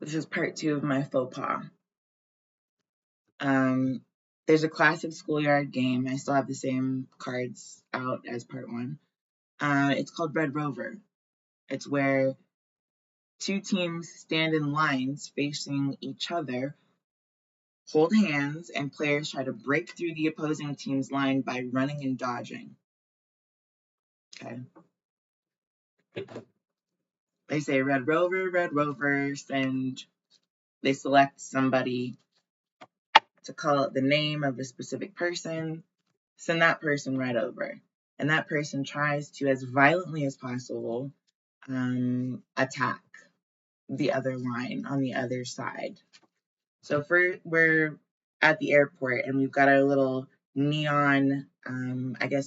This is part 2 of my faux pas. There's a classic schoolyard game. I still have the same cards out as part 1. It's called Red Rover. It's where 2 teams stand in lines facing each other, hold hands, and players try to break through the opposing team's line by running and dodging. Okay. They say Red Rover, and they select somebody to call out the name of a specific person, send that person right over. And that person tries to, as violently as possible, attack the other line on the other side. So if we're at the airport and we've got our little neon,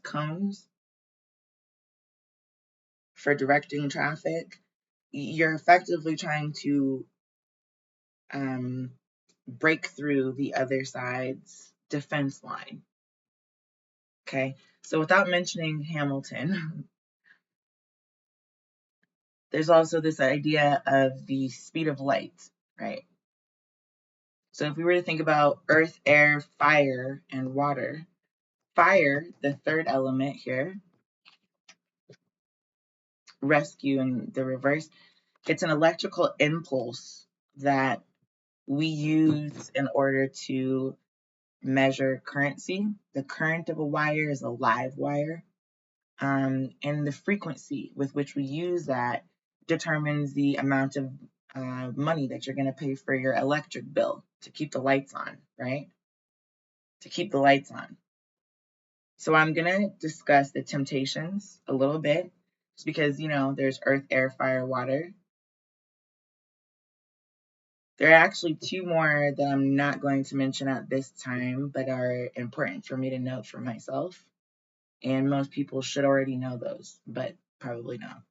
cones for directing traffic, you're effectively trying to break through the other side's defense line. Okay, so without mentioning Hamilton, there's also this idea of the speed of light, right? So if we were to think about earth, air, fire, and water, fire, the third element here, rescue in the reverse, it's an electrical impulse that we use in order to measure currency. The current of a wire is a live wire. And the frequency with which we use that determines the amount of money that you're going to pay for your electric bill to keep the lights on, right? To keep the lights on. So I'm going to discuss the temptations a little bit, just because, there's earth, air, fire, water. There are actually 2 more that I'm not going to mention at this time, but are important for me to note for myself. And most people should already know those, but probably not.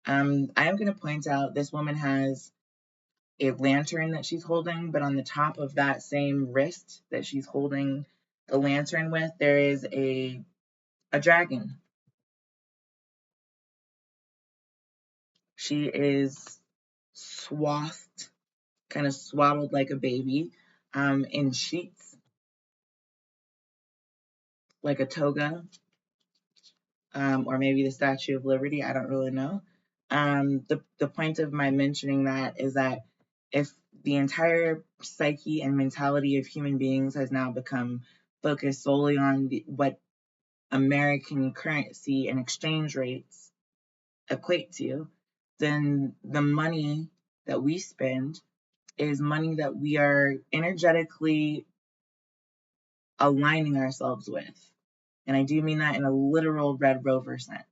I am going to point out this woman has a lantern that she's holding, but on the top of that same wrist that she's holding the lantern with, there is a dragon. She is swathed, kind of swaddled like a baby, in sheets, like a toga, or maybe the Statue of Liberty. I don't really know. The point of my mentioning that is that if the entire psyche and mentality of human beings has now become focused solely on what American currency and exchange rates equate to, then the money that we spend is money that we are energetically aligning ourselves with. And I do mean that in a literal Red Rover sense.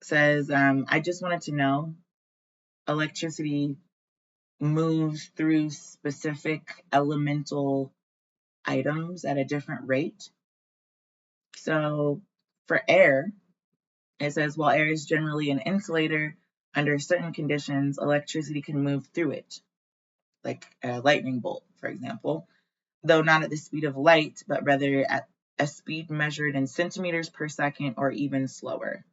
It says, I just wanted to know, electricity moves through specific elemental items at a different rate. So for air, it says, while air is generally an insulator, under certain conditions, electricity can move through it, like a lightning bolt, for example, though not at the speed of light, but rather at a speed measured in centimeters per second or even slower.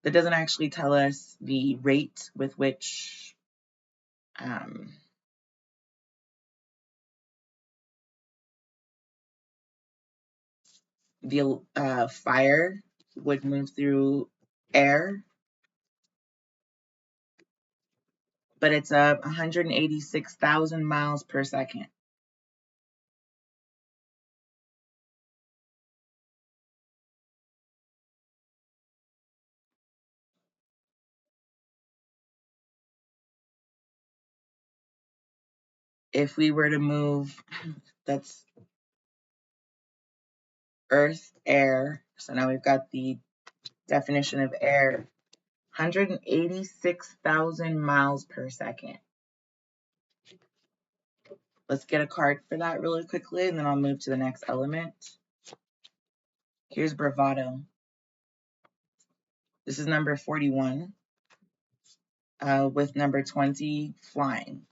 That doesn't actually tell us the rate with which the fire would move through air, but it's 186,000 miles per second. If we were to move, that's earth, air. So now we've got the definition of air, 186,000 miles per second. Let's get a card for that really quickly, and then I'll move to the next element. Here's bravado. This is number 41, with number 20, flying.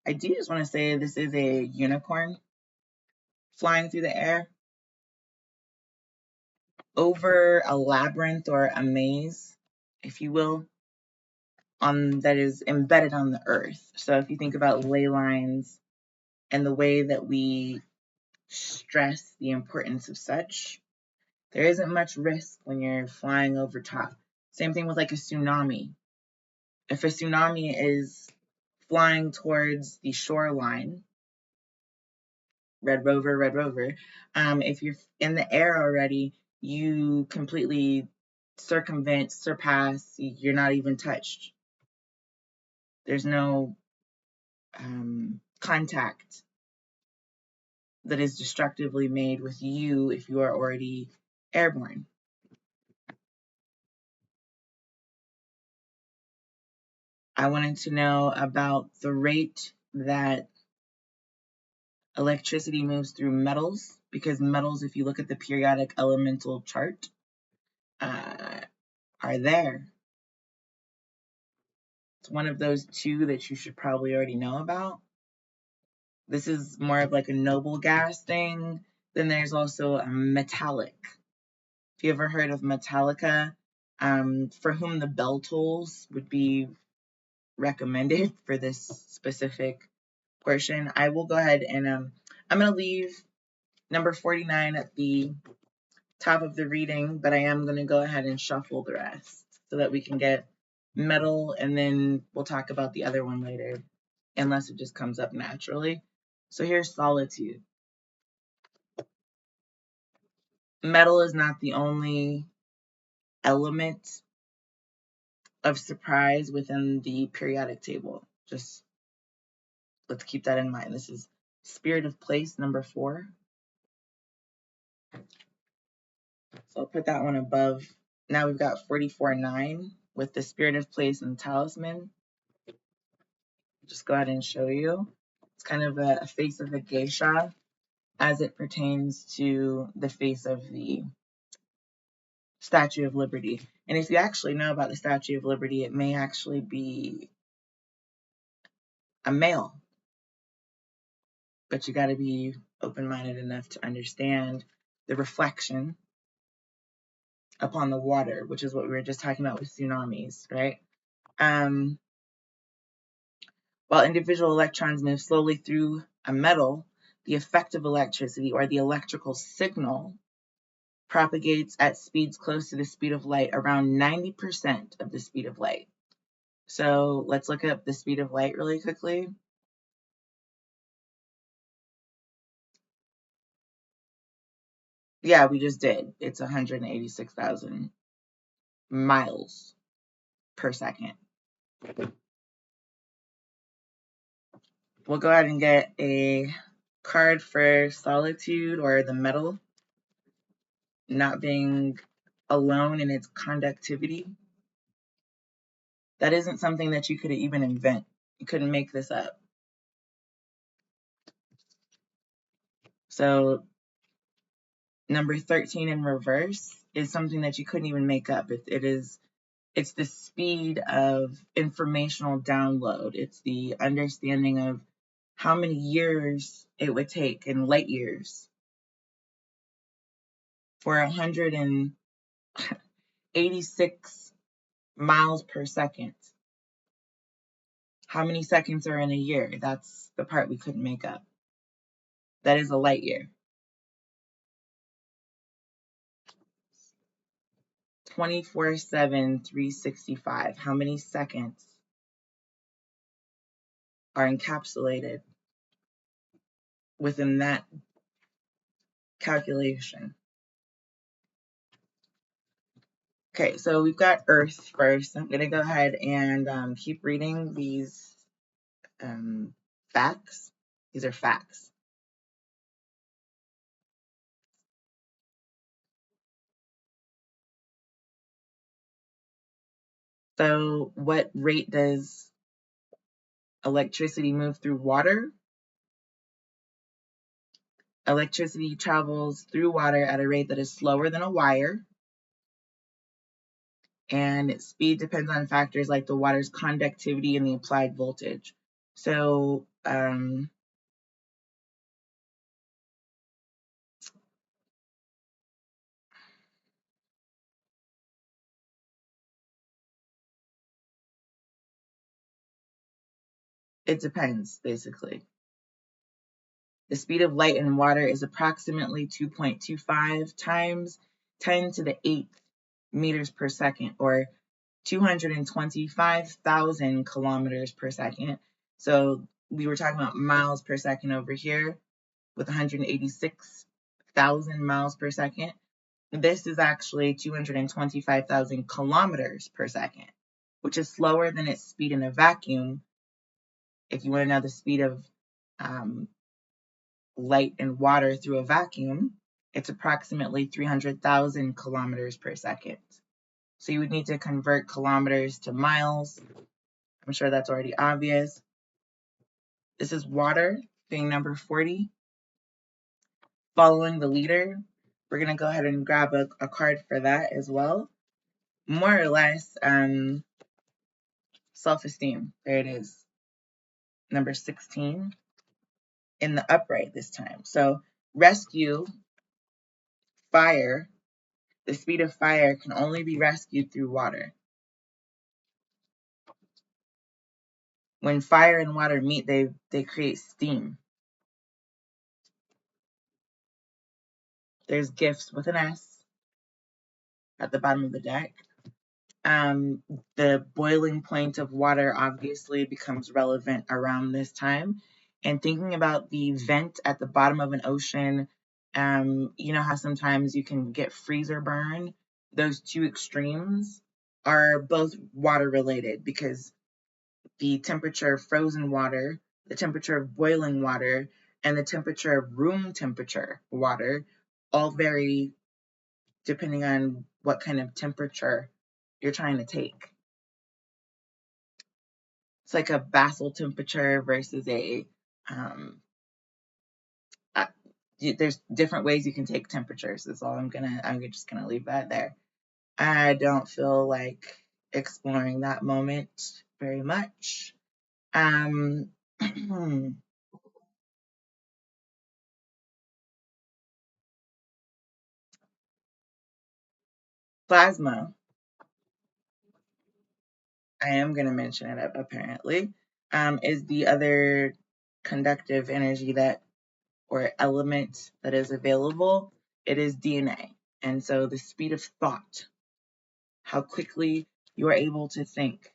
I do just want to say this is a unicorn flying through the air. over a labyrinth or a maze, if you will, that is embedded on the earth. So if you think about ley lines and the way that we stress the importance of such, there isn't much risk when you're flying over top. Same thing with like a tsunami. If a tsunami is flying towards the shoreline, Red Rover, if you're in the air already, you completely surpass, you're not even touched. There's no contact that is destructively made with you if you are already airborne. I wanted to know about the rate that electricity moves through metals, because metals, if you look at the periodic elemental chart, are there. It's one of those two that you should probably already know about. This is more of like a noble gas thing. Then there's also a metallic. If you ever heard of Metallica, for whom the bell tolls would be recommended for this specific portion, I will go ahead and I'm going to leave number 49 at the top of the reading, but I am going to go ahead and shuffle the rest so that we can get metal, and then we'll talk about the other one later, unless it just comes up naturally. So here's solitude. Metal is not the only element of surprise within the periodic table. Just let's keep that in mind. This is spirit of place number 4. So I'll put that one above. Now we've got 44-9 with the spirit of place and talisman. Just go ahead and show you. It's kind of a face of a geisha as it pertains to the face of the Statue of Liberty. And if you actually know about the Statue of Liberty, it may actually be a male, but you got to be open-minded enough to understand the reflection upon the water, which is what we were just talking about with tsunamis, right? While individual electrons move slowly through a metal, the effect of electricity, or the electrical signal, propagates at speeds close to the speed of light, around 90% of the speed of light. So let's look up the speed of light really quickly. Yeah, we just did. It's 186,000 miles per second. We'll go ahead and get a card for solitude, or the metal not being alone in its conductivity. That isn't something that you could even invent. You couldn't make this up. So number 13 in reverse is something that you couldn't even make up. It's the speed of informational download. It's the understanding of how many years it would take in light years for 186 miles per second. How many seconds are in a year? That's the part we couldn't make up. That is a light year. 24/7, 365. How many seconds are encapsulated within that calculation? Okay, so we've got Earth first. I'm going to go ahead and keep reading these facts. These are facts. So what rate does electricity move through water? Electricity travels through water at a rate that is slower than a wire, and its speed depends on factors like the water's conductivity and the applied voltage. So It depends, basically. The speed of light in water is approximately 2.25 times 10 to the 8th meters per second, or 225,000 kilometers per second. So we were talking about miles per second over here with 186,000 miles per second. This is actually 225,000 kilometers per second, which is slower than its speed in a vacuum. If you want to know the speed of light and water through a vacuum, it's approximately 300,000 kilometers per second. So you would need to convert kilometers to miles. I'm sure that's already obvious. This is water, being number 40. Following the leader, we're going to go ahead and grab a card for that as well. More or less, self-esteem. There it is. Number 16 in the upright this time. So rescue, fire. The speed of fire can only be rescued through water. When fire and water meet, they create steam. There's gifts with an S at the bottom of the deck. The boiling point of water obviously becomes relevant around this time. And thinking about the vent at the bottom of an ocean, you know how sometimes you can get freezer burn? Those two extremes are both water related, because the temperature of frozen water, the temperature of boiling water, and the temperature of room temperature water all vary depending on what kind of temperature you're trying to take. It's like a basal temperature versus there's different ways you can take temperatures. That's all I'm just gonna leave that there. I don't feel like exploring that moment very much. Plasma, I am gonna mention it apparently, is the other conductive energy or element that is available. It is DNA. And so the speed of thought, how quickly you are able to think,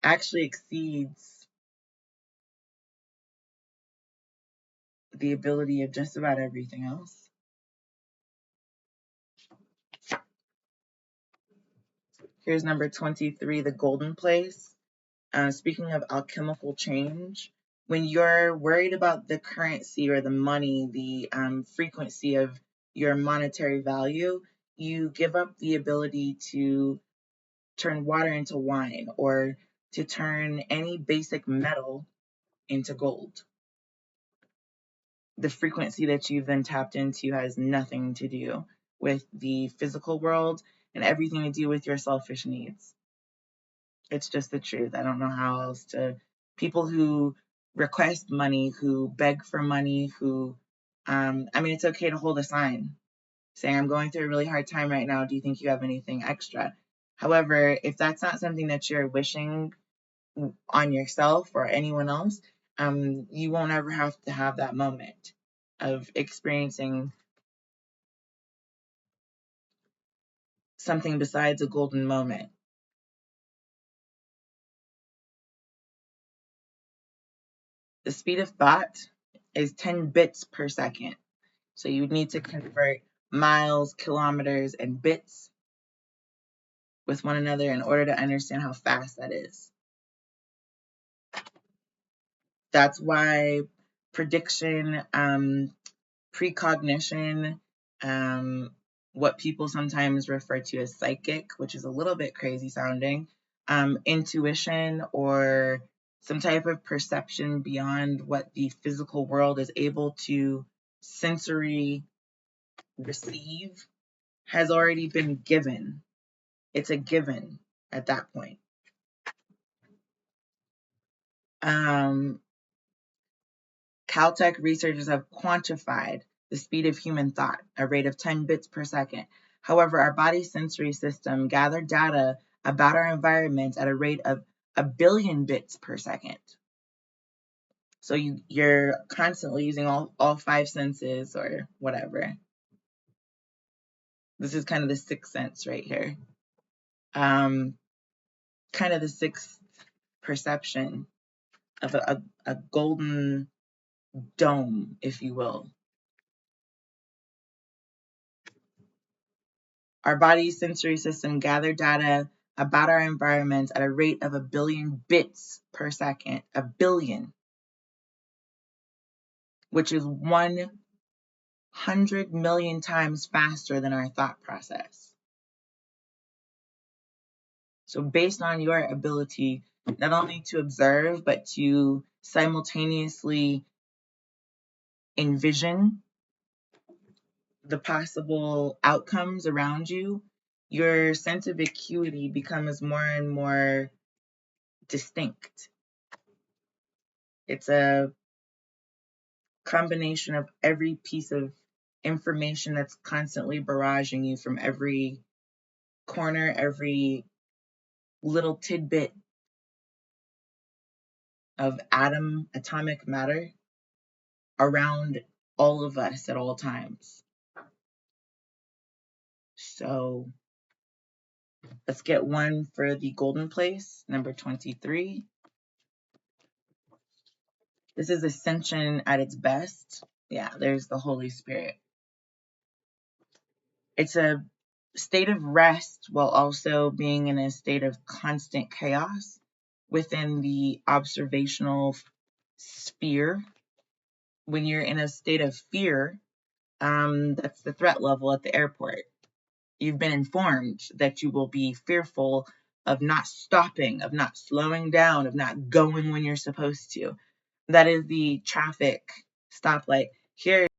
actually exceeds the ability of just about everything else. Here's number 23, the golden place. Speaking of alchemical change, when you're worried about the currency or the money, the frequency of your monetary value, you give up the ability to turn water into wine or to turn any basic metal into gold. The frequency that you've then tapped into has nothing to do with the physical world and everything to do with your selfish needs. It's just the truth. I don't know how else to. People who request money, who beg for money, it's okay to hold a sign saying, I'm going through a really hard time right now. Do you think you have anything extra? However, if that's not something that you're wishing on yourself or anyone else, you won't ever have to have that moment of experiencing something besides a golden moment. The speed of thought is 10 bits per second. So you would need to convert miles, kilometers, and bits with one another in order to understand how fast that is. That's why prediction, precognition, what people sometimes refer to as psychic, which is a little bit crazy sounding, intuition, or some type of perception beyond what the physical world is able to sensory receive, has already been given. It's a given at that point. Caltech researchers have quantified the speed of human thought, a rate of 10 bits per second. However, our body's sensory system gathered data about our environment at a rate of 1 billion bits per second. So you're constantly using all 5 senses or whatever. This is kind of the sixth sense right here. Kind of the sixth perception of a golden dome, if you will. Our body's sensory system gather data about our environment at a rate of 1 billion bits per second. 1 billion. Which is 100 million times faster than our thought process. So based on your ability not only to observe, but to simultaneously envision the possible outcomes around you, your sense of acuity becomes more and more distinct. It's a combination of every piece of information that's constantly barraging you from every corner, every little tidbit of atomic matter around all of us at all times. So let's get one for the golden place, number 23. This is ascension at its best. Yeah, there's the Holy Spirit. It's a state of rest while also being in a state of constant chaos within the observational sphere. When you're in a state of fear, that's the threat level at the airport. You've been informed that you will be fearful of not stopping, of not slowing down, of not going when you're supposed to. That is the traffic stoplight. Here